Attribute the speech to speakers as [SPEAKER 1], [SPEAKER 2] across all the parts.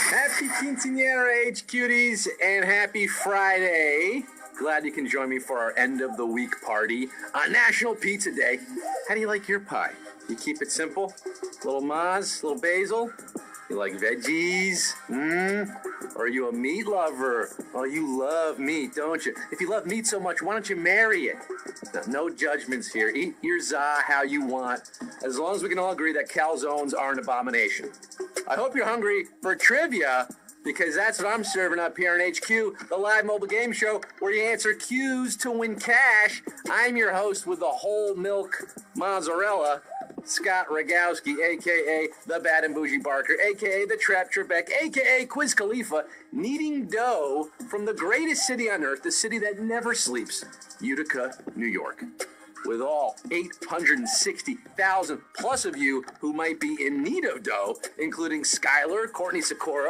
[SPEAKER 1] Happy Quinceañera H Cuties and happy Friday. Glad you can join me for our end of the week party on National Pizza Day. How do you like your pie? You keep it simple? Little Maz, little basil? You like veggies? Or are you a meat lover? Oh, you love meat, don't you? If you love meat so much, why don't you marry it? No judgments here. Eat your za how you want, as long as we can all agree that calzones are an abomination. I hope you're hungry for trivia, because that's what I'm serving up here on HQ, the live mobile game show where you answer cues to win cash. I'm your host with the whole milk mozzarella, Scott Rogowski, a.k.a. the Bad and Bougie Barker, a.k.a. the Trap Trebek, a.k.a. Quiz Khalifa, kneading dough from the greatest city on earth, the city that never sleeps, Utica, New York. With all 860,000 plus of you who might be in need of dough, including Skylar, Courtney Sikora,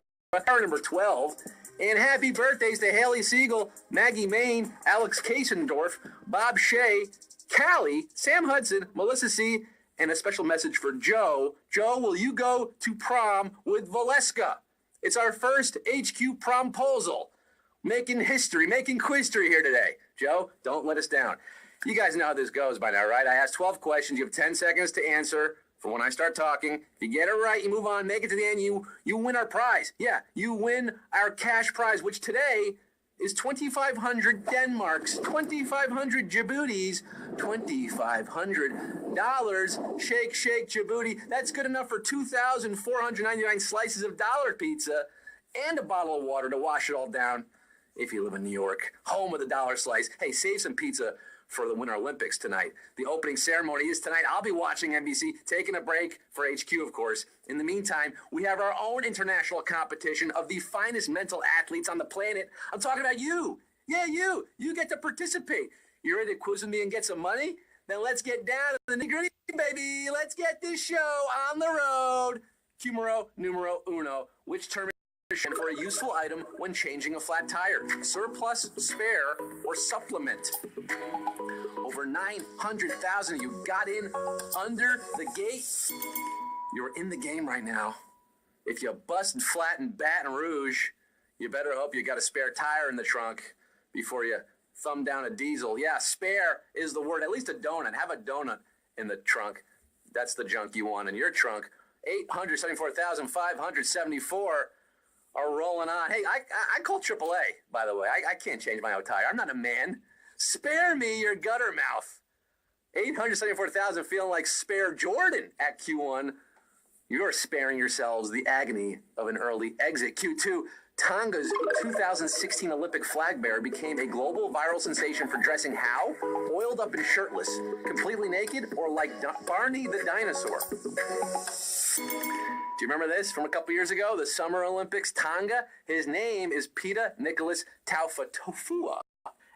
[SPEAKER 1] number 12, and happy birthdays to Haley Siegel, Maggie Main, Alex Kasendorf, Bob Shea, Callie, Sam Hudson, Melissa C., and a special message for Joe. Joe, will you go to prom with Valeska? It's our first HQ promposal. Making history, making quiztory here today. Joe, don't let us down. You guys know how this goes by now, right? I ask 12 questions. You have 10 seconds to answer for when I start talking. If you get it right, you move on, make it to the end, you win our prize. Yeah, you win our cash prize, which today is 2,500 Denmarks, 2,500 Djiboutis, $2,500. Shake, shake, Djibouti. That's good enough for 2,499 slices of dollar pizza and a bottle of water to wash it all down. If you live in New York, home of the dollar slice, hey, save some pizza for the Winter Olympics tonight. The opening ceremony is tonight. I'll be watching NBC, taking a break for HQ, of course. In the meantime, we have our own international competition of the finest mental athletes on the planet. I'm talking about you. Yeah, you. You get to participate. You ready to quiz with me and get some money? Then let's get down to the nitty-gritty, baby. Let's get this show on the road. Numero uno. Which term for a useful item when changing a flat tire? Surplus, spare, or supplement? Over 900,000 of you got in under the gate. You're in the game right now. If you bust flat in Baton Rouge, you better hope you got a spare tire in the trunk before you thumb down a diesel. Yeah, spare is the word. At least a donut. Have a donut in the trunk. That's the junk you want in your trunk. 874,574 are rolling on. Hey, I call AAA, by the way. I can't change my own tire. I'm not a man. Spare me your gutter mouth. 874,000 feeling like spare Jordan at Q1. You're sparing yourselves the agony of an early exit. Q2, Tonga's 2016 Olympic flag bearer became a global viral sensation for dressing how? Oiled up and shirtless, completely naked, or like Barney the dinosaur? Do you remember this from a couple years ago? The Summer Olympics, Tonga. His name is Pita Nicholas Taufotofua.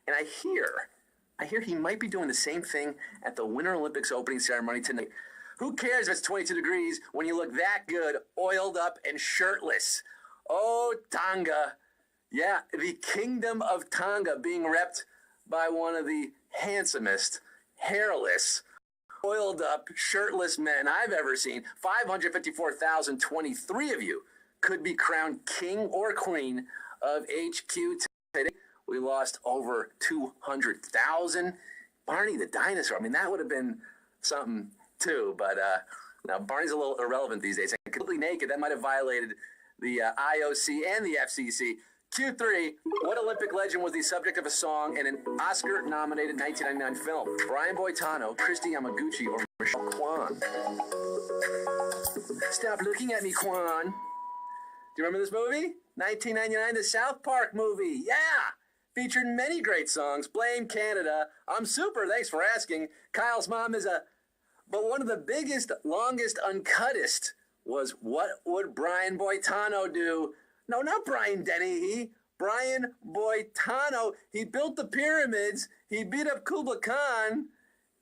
[SPEAKER 1] And I hear he might be doing the same thing at the Winter Olympics opening ceremony tonight. Who cares if it's 22 degrees when you look that good, oiled up and shirtless? Oh, Tonga. Yeah, the Kingdom of Tonga being repped by one of the handsomest, hairless, oiled up, shirtless men I've ever seen. 554,023 of you could be crowned king or queen of HQ today. We lost over 200,000. Barney the dinosaur. I mean, that would have been something too, but now Barney's a little irrelevant these days. And completely naked, that might have violated the IOC and the FCC. Q3, what Olympic legend was the subject of a song in an Oscar-nominated 1999 film? Brian Boitano, Christy Yamaguchi, or Michelle Kwan? Stop looking at me, Kwan. Do you remember this movie? 1999, the South Park movie. Yeah! Featured many great songs. Blame Canada. I'm super, thanks for asking. Kyle's mom is a... But one of the biggest, longest, uncuttest was What Would Brian Boitano Do? No, not Brian Dennehy. Brian Boitano. He built the pyramids. He beat up Kublai Khan.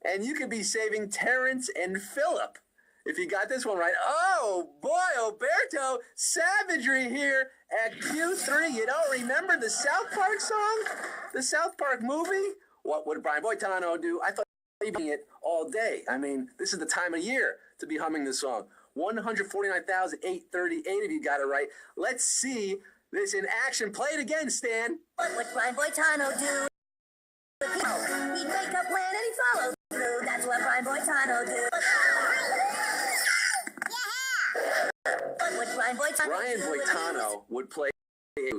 [SPEAKER 1] And you could be saving Terrence and Philip if you got this one right. Oh, boy, Oberto. Savagery here at Q3. You don't remember the South Park song? The South Park movie? What would Brian Boitano do? I thought it all day. I mean, this is the time of year to be humming this song. 149,838 of you got it right. Let's see this in action. Play it again, Stan.
[SPEAKER 2] What would Prime Boy Tano do? He'd make a plan and he'd follow through. That's what Prime Boy Tano do. What would Prime Boy Tano
[SPEAKER 1] Brian
[SPEAKER 2] do?
[SPEAKER 1] Boitano would play.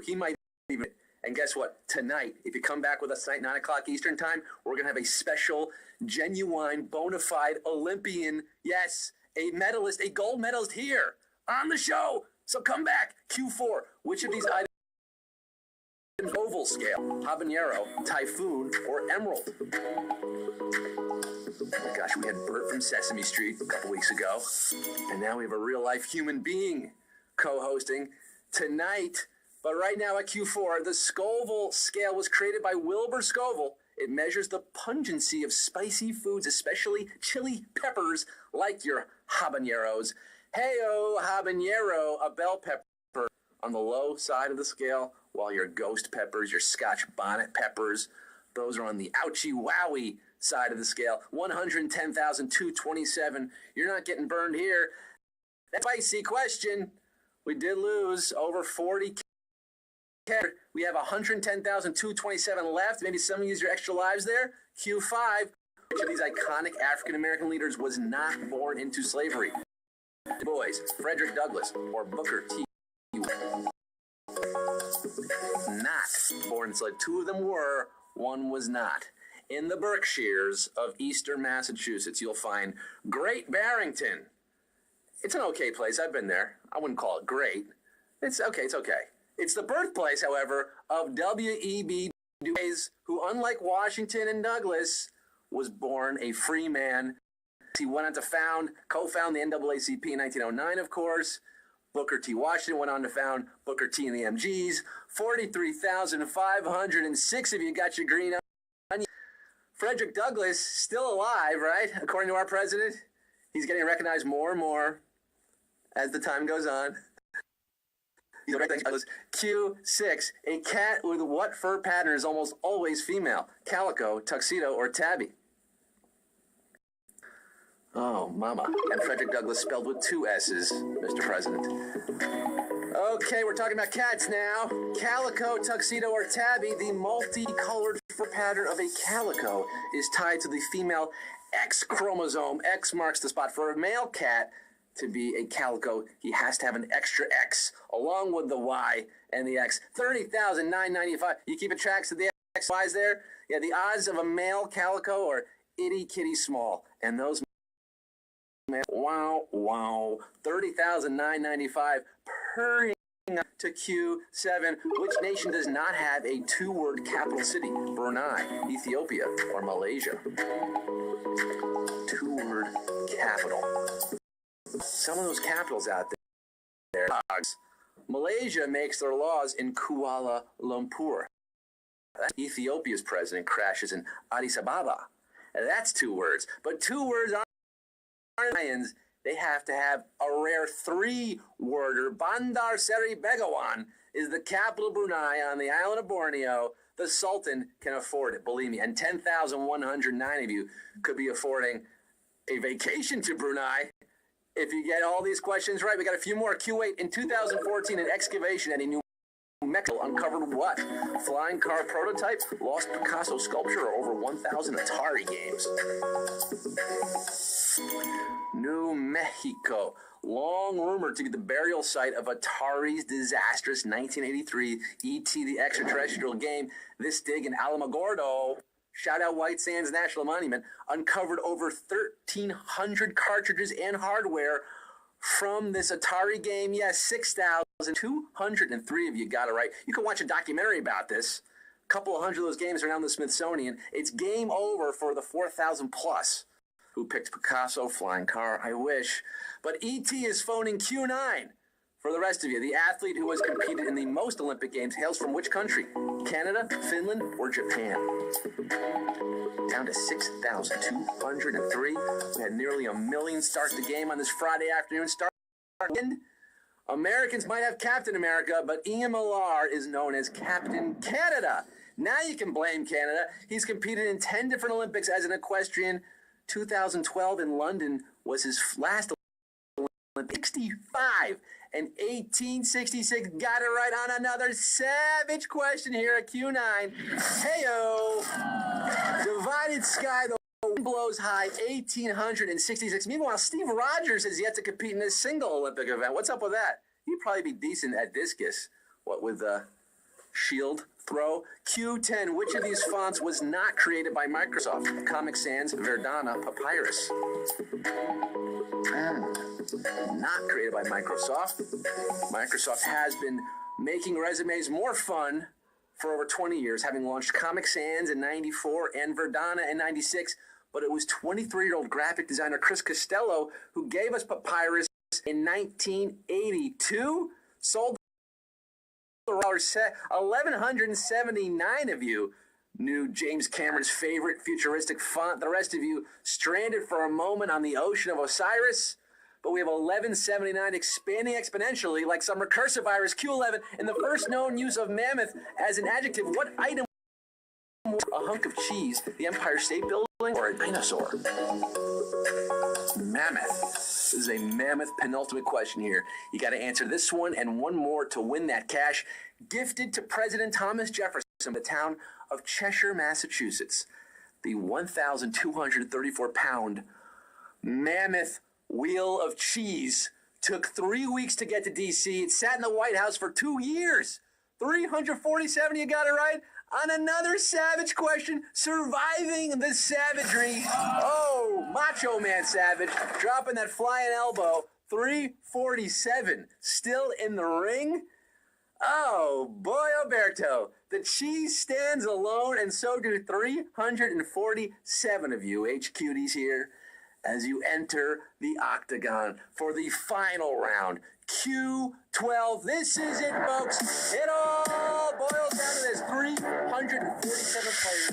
[SPEAKER 1] He might even. And guess what? Tonight, if you come back with us tonight, 9 o'clock Eastern time, we're going to have a special, genuine, bona fide Olympian, yes, a medalist, a gold medalist here on the show. So come back. Q4. Which of these items? Oval scale, habanero, typhoon, or emerald? Oh my gosh, we had Bert from Sesame Street a couple weeks ago, and now we have a real-life human being co-hosting tonight. But right now at Q4, the Scoville scale was created by Wilbur Scoville. It measures the pungency of spicy foods, especially chili peppers, like your habaneros. Hey-o, habanero, a bell pepper on the low side of the scale, while your ghost peppers, your Scotch bonnet peppers, those are on the ouchie wowie side of the scale. 110,227. You're not getting burned here. That's a spicy question. We did lose over 40. We have 110,227 left. Maybe some use your extra lives there. Q5. Which of these iconic African-American leaders was not born into slavery? Du Bois, Frederick Douglass, or Booker T. Not born enslaved. Two of them were, one was not. In the Berkshires of eastern Massachusetts, you'll find Great Barrington. It's an okay place. I've been there. I wouldn't call it great. It's okay. It's okay. It's the birthplace, however, of W.E.B. Du Bois, who, unlike Washington and Douglas, was born a free man. He went on to co-found the NAACP in 1909, of course. Booker T. Washington went on to found Booker T. and the MGs. 43,506 of you got your green onion. Frederick Douglass, still alive, right? According to our president, he's getting recognized more and more as the time goes on. Q6, a cat with what fur pattern is almost always female? Calico, tuxedo, or tabby? Oh, mama. And Frederick Douglass spelled with 2 S's, Mr. President. Okay, we're talking about cats now. Calico, tuxedo, or tabby, the multicolored fur pattern of a calico is tied to the female X chromosome. X marks the spot. For a male cat to be a calico, he has to have an extra X along with the Y and the X. 30,995. You keep a track of the X, Y's there? Yeah, the odds of a male calico are itty kitty small. And those wow, 30,995, purring to Q7. Which nation does not have a 2-word capital city? Brunei, Ethiopia, or Malaysia? 2-word capital. Some of those capitals out there. Malaysia makes their laws in Kuala Lumpur. Ethiopia's president crashes in Addis Ababa. That's 2 words. But 2 words aren't lions. They have to have a rare 3-worder. Bandar Seri Begawan is the capital of Brunei on the island of Borneo. The Sultan can afford it, believe me. And 10,109 of you could be affording a vacation to Brunei if you get all these questions right. We got a few more. Q8. In 2014, an excavation at a New Mexico uncovered what? Flying car prototype, lost Picasso sculpture, or over 1,000 Atari games? New Mexico, long rumored to be the burial site of Atari's disastrous 1983 E.T. the Extraterrestrial game. This dig in Alamogordo, shout out White Sands National Monument, uncovered over 1,300 cartridges and hardware from this Atari game. Yes, 6,203 of you got it right. You can watch a documentary about this. A couple of hundred of those games are now in the Smithsonian. It's game over for the 4,000 plus who picked Picasso, flying car. I wish. But E.T. is phoning Q9. For the rest of you, the athlete who has competed in the most Olympic Games hails from which country? Canada, Finland, or Japan? Down to 6,203. We had nearly 1 million start the game on this Friday afternoon. Americans might have Captain America, but Ian Millar is known as Captain Canada. Now you can blame Canada. He's competed in 10 different Olympics as an equestrian, 2012 in London was his last Olympic. 65 and 1866. Got it right on another savage question here at Q9. Heyo! Divided sky, the wind blows high, 1866. Meanwhile, Steve Rogers has yet to compete in a single Olympic event. What's up with that? He'd probably be decent at discus. What with shield throw? Q10. Which of these fonts was not created by Microsoft? Comic Sans, Verdana, Papyrus. Not created by Microsoft. Microsoft has been making resumes more fun for over 20 years, having launched Comic Sans in 94 and Verdana in 96. But it was 23-year-old graphic designer Chris Costello who gave us Papyrus in 1982. Sold set 1,179 of you knew James Cameron's favorite futuristic font. The rest of you stranded for a moment on the ocean of Osiris. But we have 1179 expanding exponentially like some recursive virus. Q11 in the first known use of mammoth as an adjective. What item? A hunk of cheese, the Empire State Building, or a dinosaur? Mammoth. This is a mammoth penultimate question here. You got to answer this one and one more to win that cash. Gifted to President Thomas Jefferson, the town of Cheshire, Massachusetts. The 1,234-pound mammoth wheel of cheese took 3 weeks to get to D.C. It sat in the White House for 2 years. 347, you got it right. On another savage question, surviving the savagery. Oh, Macho Man Savage, dropping that flying elbow. 347, still in the ring. Oh, boy, Alberto, the cheese stands alone, and so do 347 of you HQDs here as you enter the octagon for the final round. Q12. This is it, folks. It all boils down to this. 347 players,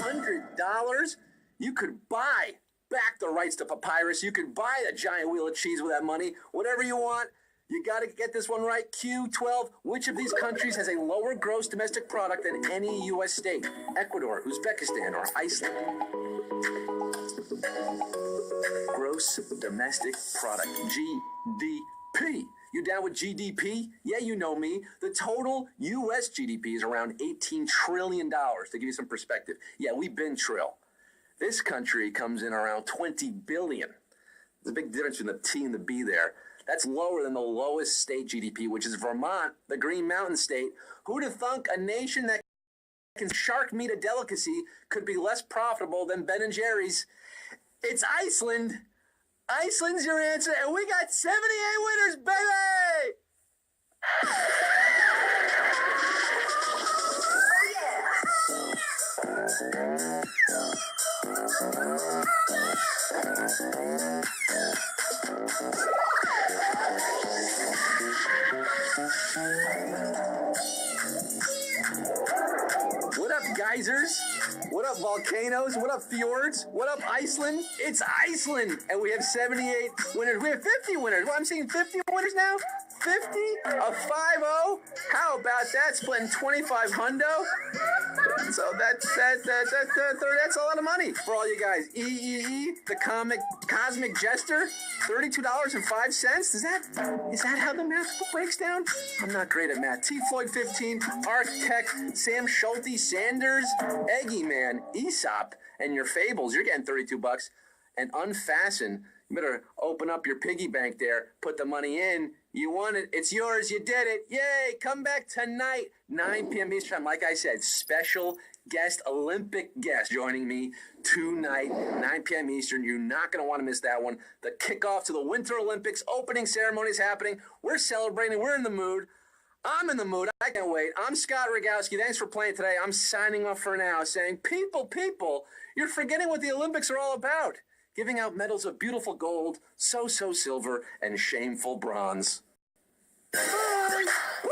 [SPEAKER 1] $2,500. You could buy back the rights to Papyrus. You could buy a giant wheel of cheese with that money. Whatever you want. You got to get this one right. Q12. Which of these countries has a lower gross domestic product than any U.S. state? Ecuador, Uzbekistan, or Iceland? Gross domestic product, GDP. You down with GDP? Yeah, you know me. The total U.S. GDP is around $18 trillion. To give you some perspective. Yeah, we've been trill. This country comes in around $20 billion. There's a big difference between the T and the B there. That's lower than the lowest state GDP, which is Vermont, the Green Mountain State. Who'd have thunk a nation that can shark meat a delicacy could be less profitable than Ben and Jerry's? It's Iceland. Iceland's your answer, and we got 78 winners, baby! What up, geysers? What up, volcanoes? What up, fjords? What up, Iceland? It's Iceland, and we have 78 winners. We have 50 winners. Well, I'm seeing 50 winners now. 50? A 5-0? How about that? Splitting 25 hundo? So that's a lot of money for all you guys. EEE, the cosmic jester, $32.05. Is that how the math breaks down? I'm not great at math. T. Floyd 15, Architect, Sam Schulte, Sanders, Eggy Man, Aesop, and your fables. You're getting $32. And Unfasten. You better open up your piggy bank there. Put the money in. You won it. It's yours. You did it. Yay. Come back tonight, 9 p.m. Eastern. Like I said, special guest, Olympic guest joining me tonight, 9 p.m. Eastern. You're not going to want to miss that one. The kickoff to the Winter Olympics. Opening ceremony is happening. We're celebrating. We're in the mood. I'm in the mood. I can't wait. I'm Scott Rogowski. Thanks for playing today. I'm signing off for now saying, people, you're forgetting what the Olympics are all about. Giving out medals of beautiful gold, so silver, and shameful bronze. Bye! Woo!